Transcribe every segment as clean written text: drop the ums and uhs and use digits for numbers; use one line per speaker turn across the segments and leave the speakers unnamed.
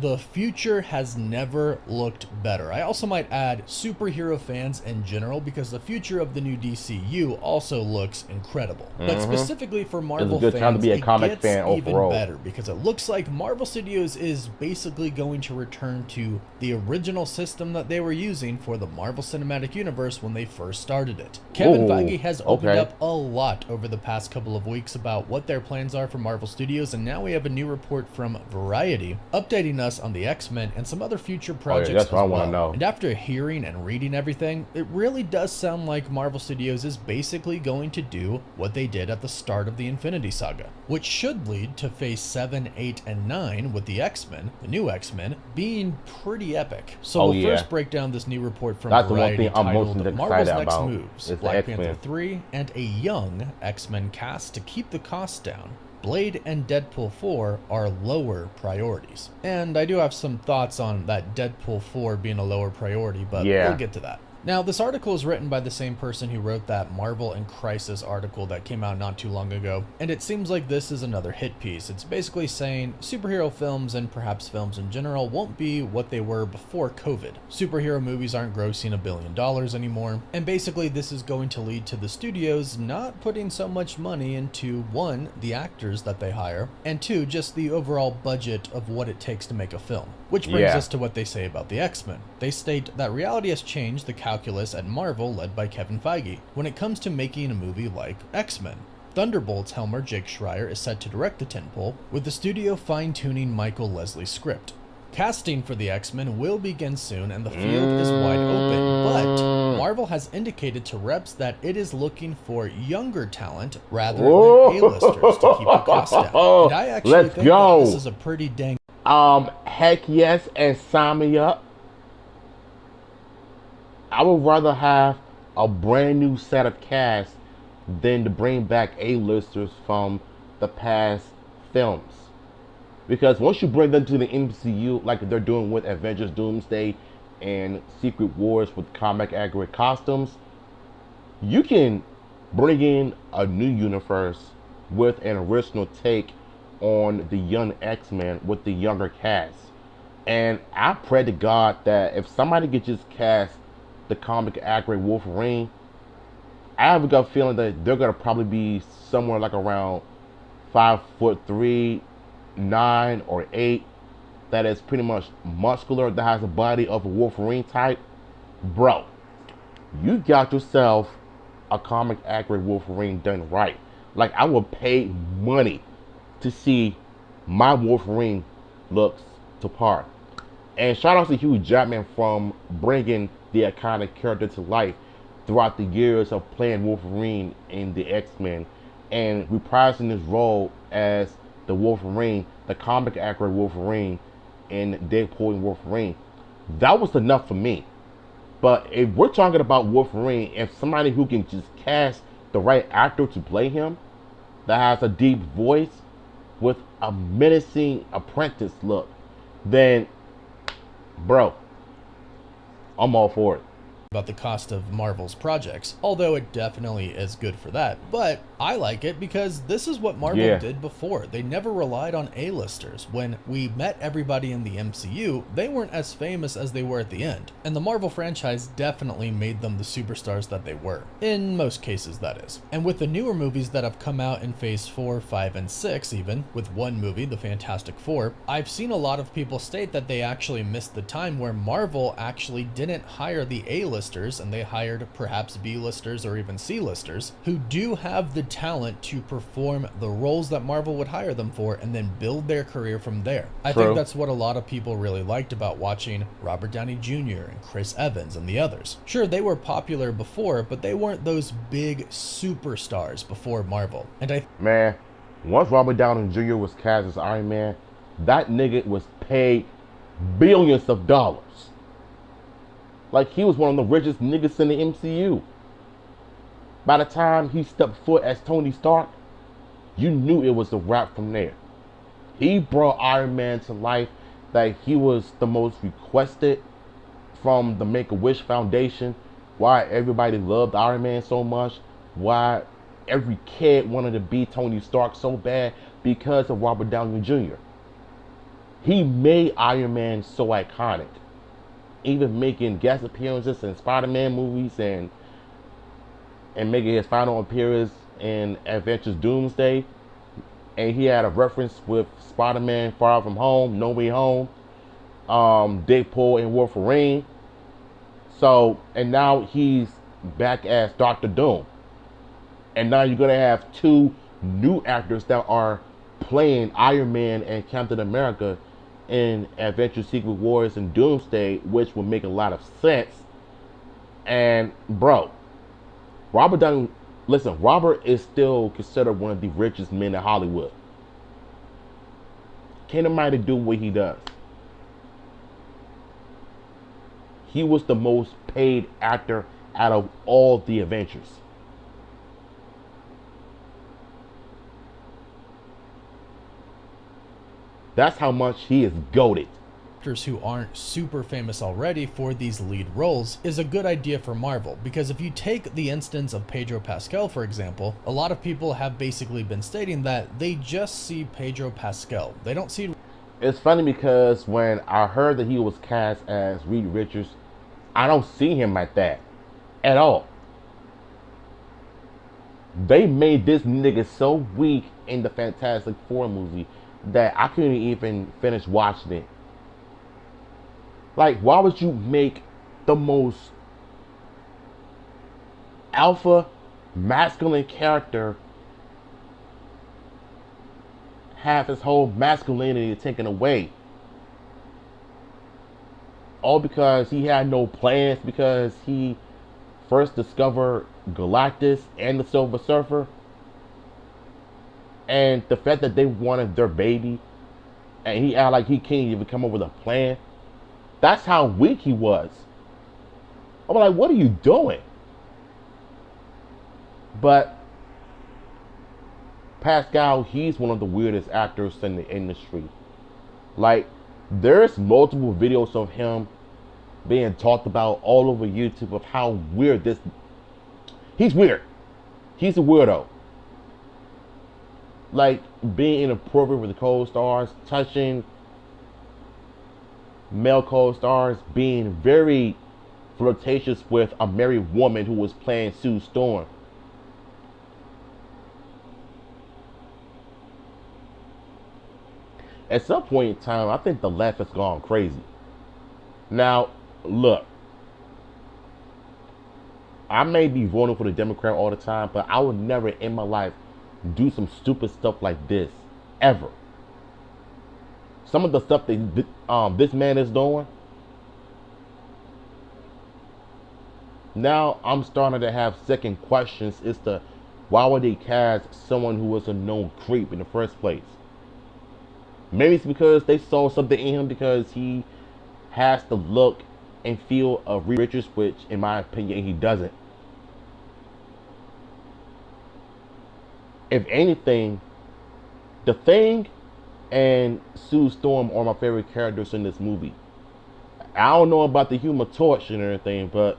The future has never looked better. I also might add superhero fans in general, because the future of the new DCU also looks incredible. But specifically for Marvel
It's a good time to
fans,
be a
it
comic
gets
fan
even
overall.
better, because it looks like Marvel Studios is basically going to return to the original system that they were using for the Marvel Cinematic Universe when they first started it. Kevin
Ooh,
Feige has opened
okay.
up a lot over the past couple of weeks about what their plans are for Marvel Studios, and now we have a new report from Variety updating us on the X-Men and some other future projects
that's what I
as
wanna
well.
know.
And after hearing and reading everything, it really does sound like Marvel Studios is basically going to do what they did at the start of the Infinity Saga, which should lead to Phase 7, 8, and 9 with the X-Men, the new X-Men, being pretty epic. So we'll first break down this new report from
That's the one
Variety
thing I'm most
titled
excited
Marvel's Next
about,
Moves,
is the
Black
X-Men.
Panther 3, and a young X-Men cast to keep the costs down. Blade and Deadpool 4 are lower priorities. And I do have some thoughts on that Deadpool 4 being a lower priority, but we'll get to that. Now, this article is written by the same person who wrote that Marvel in Crisis article that came out not too long ago, and it seems like this is another hit piece. It's basically saying superhero films, and perhaps films in general, won't be what they were before COVID. Superhero movies aren't grossing $1 billion anymore, and basically this is going to lead to the studios not putting so much money into, one, the actors that they hire, and two, just the overall budget of what it takes to make a film. Which brings us to what they say about the X-Men. They state that reality has changed the calculus at Marvel, led by Kevin Feige, when it comes to making a movie like X-Men. Thunderbolt's helmer Jake Schreier is set to direct the tentpole, with the studio fine-tuning Michael Leslie's script. Casting for the X-Men will begin soon, and the field is wide open, but Marvel has indicated to reps that it is looking for younger talent rather than A-listers to keep the cost down. And I actually think that this is a pretty dang...
Heck yes, and sign me up. I would rather have a brand new set of cast than to bring back A-listers from the past films. Because once you bring them to the MCU, like they're doing with Avengers Doomsday and Secret Wars with comic accurate costumes, you can bring in a new universe with an original take on the young X-Men with the younger cast. And I pray to God that if somebody could just cast the comic accurate Wolverine, I have a gut feeling that they're gonna probably be somewhere like around 5'3", 9 or 8. That is pretty much muscular, that has the body of a Wolverine type. Bro, you got yourself a comic accurate Wolverine done right. Like, I would pay money to see my Wolverine looks to par. And shout out to Hugh Jackman from bringing the iconic character to life throughout the years of playing Wolverine in the X-Men and reprising his role as the Wolverine, the comic accurate Wolverine in Deadpool and Wolverine. That was enough for me. But if we're talking about Wolverine, if somebody who can just cast the right actor to play him, that has a deep voice with a menacing apprentice look, then bro, I'm all for it.
About the cost of Marvel's projects, although it definitely is good for that. But I like it because this is what Marvel did before. They never relied on A-listers. When we met everybody in the MCU, they weren't as famous as they were at the end. And the Marvel franchise definitely made them the superstars that they were. In most cases, that is. And with the newer movies that have come out in Phase 4, 5, and 6 even, with one movie, The Fantastic Four, I've seen a lot of people state that they actually missed the time where Marvel actually didn't hire the A-listers, and they hired perhaps B-listers or even C-listers who do have the talent to perform the roles that Marvel would hire them for and then build their career from there. I think that's what a lot of people really liked about watching Robert Downey Jr. and Chris Evans and the others. Sure, they were popular before, but they weren't those big superstars before Marvel. And
man, once Robert Downey Jr. was cast as Iron Man, that nigga was paid billions of dollars. Like, he was one of the richest niggas in the MCU. By the time he stepped foot as Tony Stark, you knew it was a wrap from there. He brought Iron Man to life, that he was the most requested from the Make-A-Wish Foundation. Why everybody loved Iron Man so much. Why every kid wanted to be Tony Stark so bad because of Robert Downey Jr. He made Iron Man so iconic, even making guest appearances in Spider-Man movies and making his final appearance in Adventures Doomsday. And he had a reference with Spider-Man Far From Home, No Way Home, Deadpool and Wolverine. So, and now he's back as Doctor Doom. And now you're going to have two new actors that are playing Iron Man and Captain America in Avengers Secret Wars and Doomsday, which would make a lot of sense. And, bro, Robert Downey, listen, Robert is still considered one of the richest men in Hollywood. Can't nobody do what he does. He was the most paid actor out of all the Avengers. That's how much he is goated.
Actors who aren't super famous already for these lead roles is a good idea for Marvel, because if you take the instance of Pedro Pascal, for example, a lot of people have basically been stating that they just see Pedro Pascal. They don't see...
It's funny because when I heard that he was cast as Reed Richards, I don't see him like that at all. They made this nigga so weak in the Fantastic Four movie that I couldn't even finish watching it. Like, why would you make the most alpha masculine character have his whole masculinity taken away? All because he had no plans, because he first discovered Galactus and the Silver Surfer. And the fact that they wanted their baby and he acted like he can't even come up with a plan. That's how weak he was. I'm like, what are you doing? But Pascal, he's one of the weirdest actors in the industry. Like, there's multiple videos of him being talked about all over YouTube of how weird this... He's weird. He's a weirdo. Like, being inappropriate with the co-stars, touching male co-stars, being very flirtatious with a married woman who was playing Sue Storm. At some point in time, I think the left has gone crazy. Now, look, I may be voting for the Democrat all the time, but I would never in my life do some stupid stuff like this, ever. Some of the stuff that this man is doing, now I'm starting to have second questions as to why would they cast someone who was a known creep in the first place. Maybe it's because they saw something in him, because he has the look and feel of Reed Richards, which in my opinion he doesn't. If anything, The Thing and Sue Storm are my favorite characters in this movie. I don't know about the Human Torch and everything, but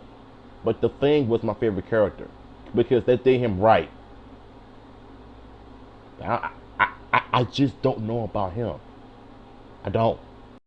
The Thing was my favorite character because they did him right. I just don't know about him. I don't.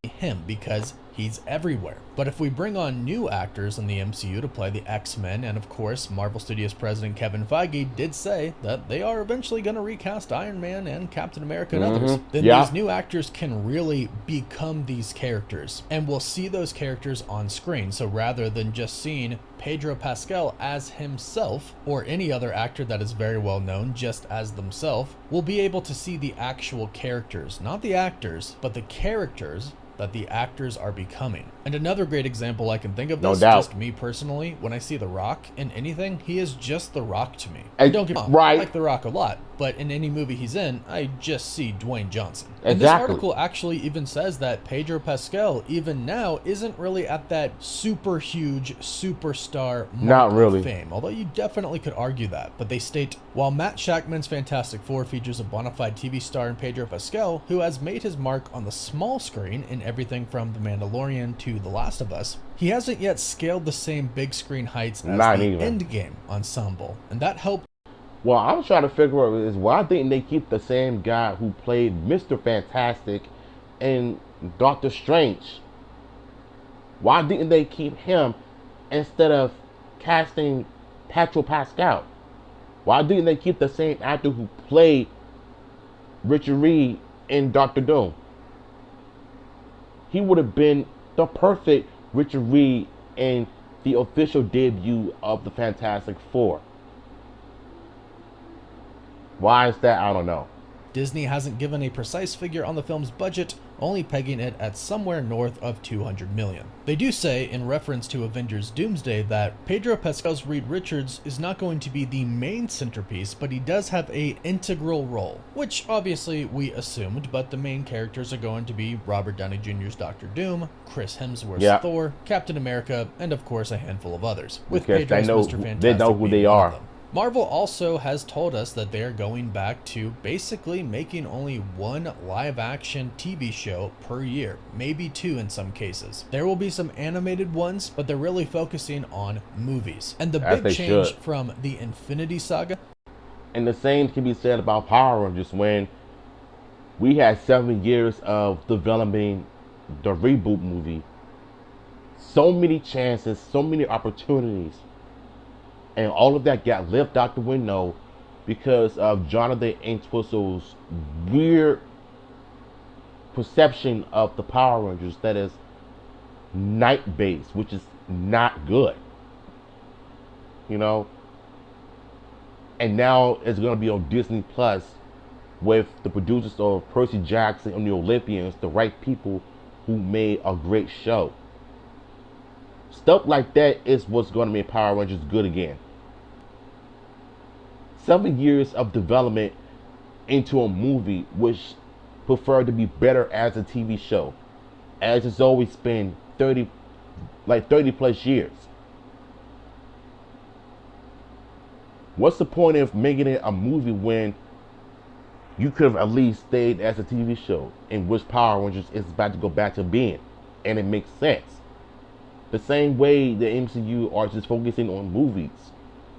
Him because he's everywhere. But if we bring on new actors in the MCU to play the X-Men, and of course Marvel Studios president Kevin Feige did say that they are eventually going to recast Iron Man and Captain America and others, then these new actors can really become these characters, and we'll see those characters on screen. So rather than just seeing Pedro Pascal as himself, or any other actor that is very well known just as themselves, we'll be able to see the actual characters, not the actors, but the characters that the actors are becoming. And another great example I can think of, this just me personally, when I see The Rock in anything, he is just The Rock to me. And don't get me wrong, I like The Rock a lot, but in any movie he's in, I just see Dwayne Johnson. And this article actually even says that Pedro Pascal, even now, isn't really at that super huge superstar mark of fame, although you definitely could argue that. But they state, while Matt Shakman's Fantastic Four features a bona fide TV star in Pedro Pascal, who has made his mark on the small screen in everything from The Mandalorian to The Last of Us, he hasn't yet scaled the same big screen heights as the Endgame ensemble, and that helped.
Well, I'm trying to figure out is why didn't they keep the same guy who played Mr. Fantastic and Doctor Strange? Why didn't they keep him instead of casting Petro Pascal? Why didn't they keep the same actor who played Richard Reed in Doctor Doom? He would have been the perfect Richard Reed in the official debut of the Fantastic Four. Why is that? I don't know.
Disney hasn't given a precise figure on the film's budget, only pegging it at somewhere north of $200 million. They do say, in reference to Avengers Doomsday, that Pedro Pascal's Reed Richards is not going to be the main centerpiece, but he does have an integral role, which obviously we assumed, but the main characters are going to be Robert Downey Jr.'s Doctor Doom, Chris Hemsworth's Thor, Captain America, and of course a handful of others, with Pedro's Mr. Fantastic
they know who they
being one
are.
of them. Marvel also has told us that they are going back to basically making only one live-action TV show per year, maybe two in some cases. There will be some animated ones, but they're really focusing on movies. And the big change from the Infinity Saga.
And the same can be said about Power Rangers when we had 7 years of developing the reboot movie. So many chances, so many opportunities. And all of that got left out the window because of Jonathan Entwistle's weird perception of the Power Rangers that is night-based, which is not good. You know? And now it's going to be on Disney Plus with the producers of Percy Jackson and the Olympians, the right people who made a great show. Stuff like that is what's going to make Power Rangers good again. 7 years of development into a movie which preferred to be better as a TV show, as it's always been 30 plus years. What's the point of making it a movie when you could have at least stayed as a TV show in which Power Rangers is about to go back to being, and it makes sense. The same way the MCU are just focusing on movies.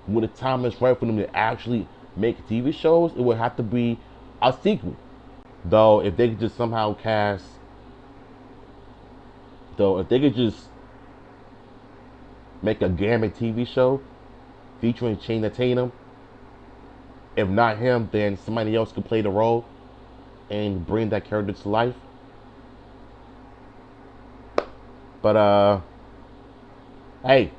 When the time is right for them to actually make TV shows, it would have to be a sequel. Though, if they could just somehow cast, if they could just make a Gambit TV show featuring Channing Tatum, if not him, then somebody else could play the role and bring that character to life. But hey,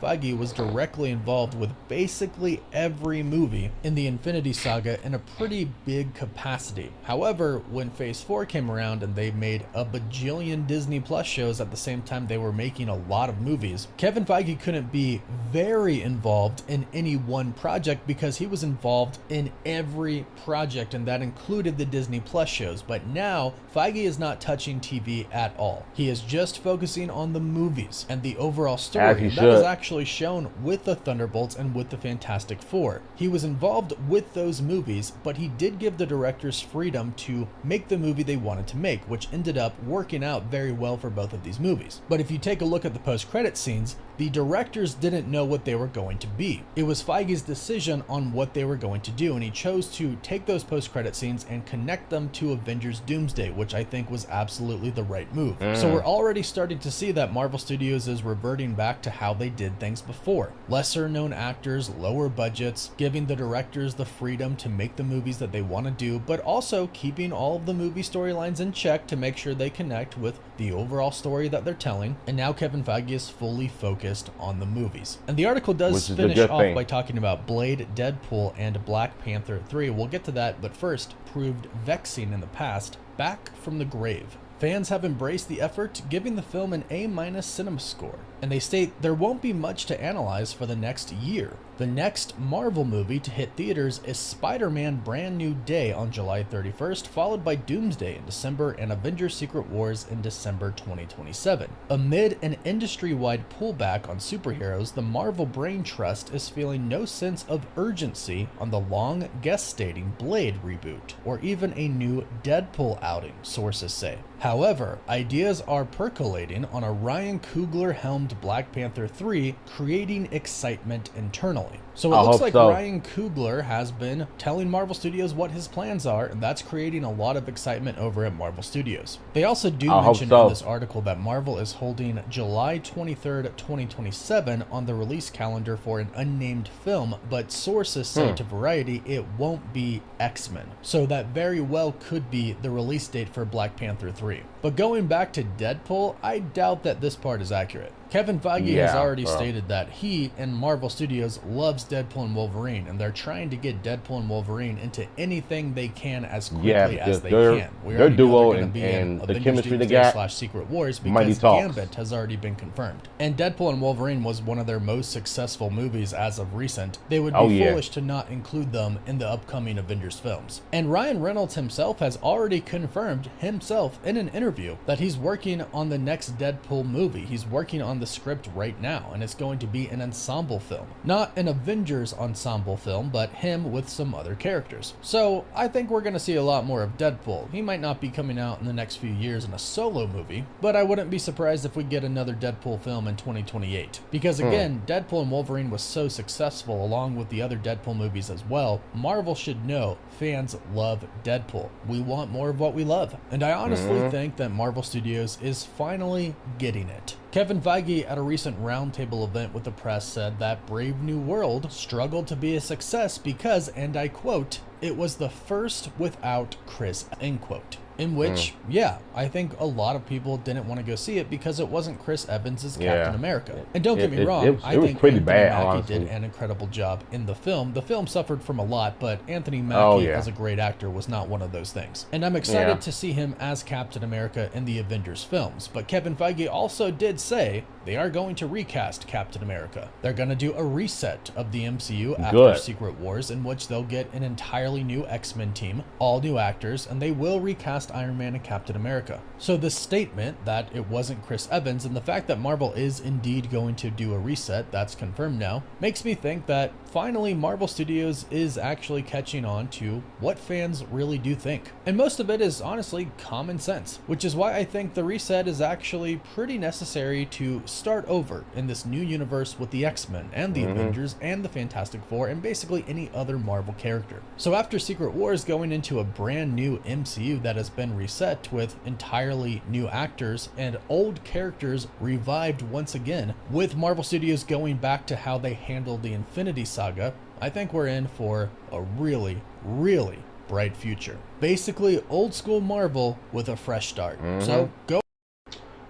Feige was directly involved with basically every movie in the Infinity Saga in a pretty big capacity. However, when Phase 4 came around and they made a bajillion Disney Plus shows at the same time they were making a lot of movies, Kevin Feige couldn't be very involved in any one project because he was involved in every project, and that included the Disney Plus shows. But now, Feige is not touching TV at all. He is just focusing on the movies and the overall story. That is actually shown with the Thunderbolts and with the Fantastic Four. He was involved with those movies, but he did give the directors freedom to make the movie they wanted to make, which ended up working out very well for both of these movies. But if you take a look at the post-credit scenes, the directors didn't know what they were going to be. It was Feige's decision on what they were going to do, and he chose to take those post-credit scenes and connect them to Avengers Doomsday, which I think was absolutely the right move. So we're already starting to see that Marvel Studios is reverting back to how they did things before. Lesser known actors, lower budgets, giving the directors the freedom to make the movies that they want to do, but also keeping all of the movie storylines in check to make sure they connect with the overall story that they're telling. And now Kevin Feige is fully focused on the movies. And the article does finish off by talking about Blade, Deadpool, and Black Panther 3. We'll get to that, but first, proved vexing in the past, back from the grave. Fans have embraced the effort, giving the film an A- cinema score, and they state there won't be much to analyze for the next year. The next Marvel movie to hit theaters is Spider-Man Brand New Day on July 31st, followed by Doomsday in December and Avengers Secret Wars in December 2027. Amid an industry-wide pullback on superheroes, the Marvel Brain Trust is feeling no sense of urgency on the long guest-stating Blade reboot, or even a new Deadpool outing, sources say. However, ideas are percolating on a Ryan Coogler-helmed Black Panther 3, creating excitement internally. finally. So it
I
looks
hope
like
so.
Ryan Coogler has been telling Marvel Studios what his plans are, and that's creating a lot of excitement over at Marvel Studios. They also do
I hope
mention in
so.
this article that Marvel is holding July 23rd, 2027 on the release calendar for an unnamed film, but sources say to Variety it won't be X-Men. So that very well could be the release date for Black Panther 3. But going back to Deadpool, I doubt that this part is accurate. Kevin Feige has
Yeah,
already
bro.
stated that he and Marvel Studios loves Deadpool and Wolverine, and they're trying to get Deadpool and Wolverine into anything they can as
Yeah,
quickly as
because
they
their
can. We
their
already know they're
duo
going to be in
and the
Avengers
chemistry they
Doomsday
got,
/ Secret Wars
mighty
because
talks.
Gambit has already been confirmed. And Deadpool and Wolverine was one of their most successful movies as of recent. They would be
Oh, yeah.
foolish to not include them in the upcoming Avengers films. And Ryan Reynolds himself has already confirmed himself in an interview that he's working on the next Deadpool movie. He's working on the script right now, and it's going to be an ensemble film. Not an Avengers ensemble film, but him with some other characters. So I think we're going to see a lot more of Deadpool. He might not be coming out in the next few years in a solo movie, but I wouldn't be surprised if we get another Deadpool film in 2028. Because again, Deadpool and Wolverine was so successful along with the other Deadpool movies as well. Marvel should know fans love Deadpool. We want more of what we love. And I honestly think that Marvel Studios is finally getting it. Kevin Feige at a recent roundtable event with the press said that Brave New World struggled to be a success because, and I quote, "it was the first without Chris," end quote. In which, yeah, I think a lot of people didn't want to go see it because it wasn't Chris Evans as Captain America. And don't get me wrong, I
it was
think
pretty
Anthony
bad,
Mackie
honestly.
did an incredible job in the film. The film suffered from a lot, but Anthony Mackie
yeah.
as a great actor was not one of those things. And I'm excited
Yeah.
to see him as Captain America in the Avengers films. But Kevin Feige also did say they are going to recast Captain America. They're going to do a reset of the MCU after
Good.
Secret Wars, in which they'll get an entirely new X-Men team, all new actors, and they will recast Iron Man and Captain America. So the statement that it wasn't Chris Evans and the fact that Marvel is indeed going to do a reset, that's confirmed now, makes me think that finally Marvel Studios is actually catching on to what fans really do think. And most of it is honestly common sense, which is why I think the reset is actually pretty necessary to start over in this new universe with the X-Men and the Avengers and the Fantastic Four and basically any other Marvel character. So after Secret Wars going into a brand new MCU that has been reset with entirely new actors and old characters revived once again, with Marvel Studios going back to how they handled the Infinity Saga, I think we're in for a really, really bright future. Basically old school Marvel with a fresh start. So go.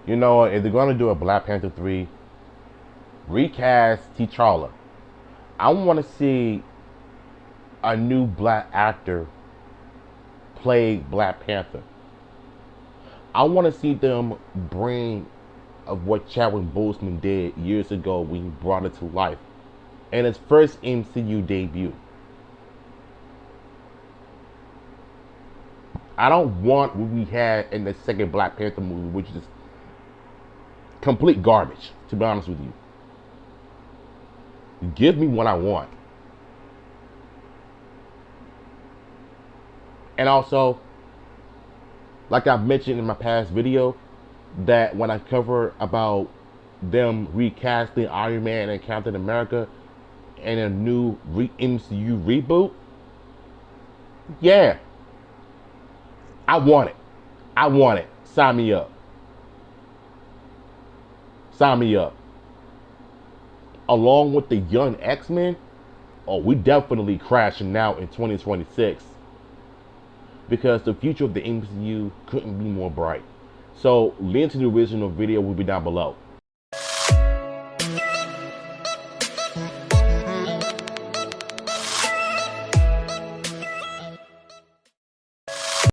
You know, if they're gonna do a Black Panther 3, recast T'Challa. I want to see a new black actor play Black Panther. I want to see them bring of what Chadwick Boseman did years ago when he brought it to life in his first MCU debut. I don't want what we had in the second Black Panther movie, which is complete garbage, to be honest with you. Give me what I want. And also, like I've mentioned in my past video, that when I cover about them recasting Iron Man and Captain America in a new MCU reboot, yeah, I want it. I want it. Sign me up. Sign me up. Along with the young X-Men, oh, we definitely crashing now in 2026. Because the future of the MCU couldn't be more bright. So, link to the original video will be down below.